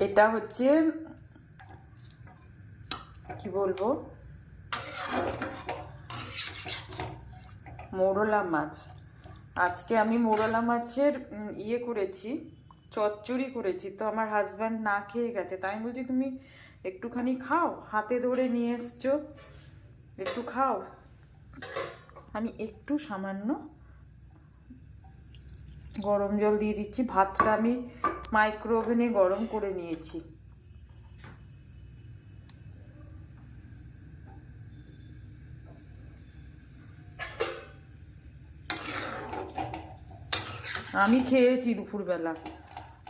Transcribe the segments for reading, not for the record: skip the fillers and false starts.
এটা হচ্ছে কি বলবো, মোরলা মাছ। আজকে আমি মোরলা মাছের ইয়ে করেছি, চচ্চড়ি করেছি। তো আমার হাজব্যান্ড না খেয়ে গেছে, তাই বলছি তুমি একটুখানি খাও, হাতে ধরে নিয়ে এসছো, একটু খাও। আমি একটু সামান্য গরম জল দিয়ে দিচ্ছি। ভাতটা আমি মাইক্রো ওভেনে গরম করে নিয়েছি। আমি খেয়েছি দুপুরবেলা,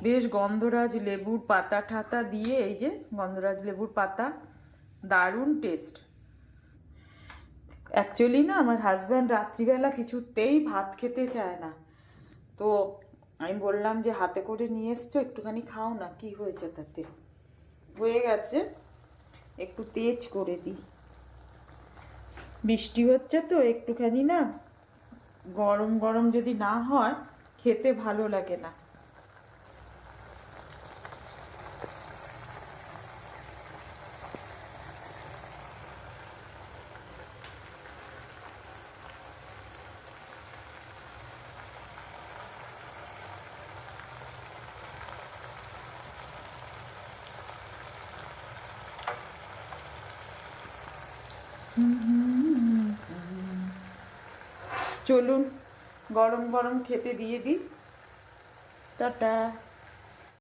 বেশ গন্ধরাজ লেবুর পাতা ঠাতা দিয়ে, এই যে গন্ধরাজ লেবুর পাতা, দারুণ টেস্ট। অ্যাকচুয়ালি না, আমার হাজব্যান্ড রাত্রিবেলা কিছুতেই ভাত খেতে চায় না। তো আমি বললাম যে হাতে করে নিয়ে এসছো, একটুখানি খাও না, কি হয়েছে তাতে। হয়ে গেছে, একটু তেজ করে দিই। বৃষ্টি হচ্ছে তো একটুখানি না, গরম গরম যদি না হয় খেতে ভালো লাগে না। চলুন গরম গরম খেতে দিয়ে দিই। টাটা।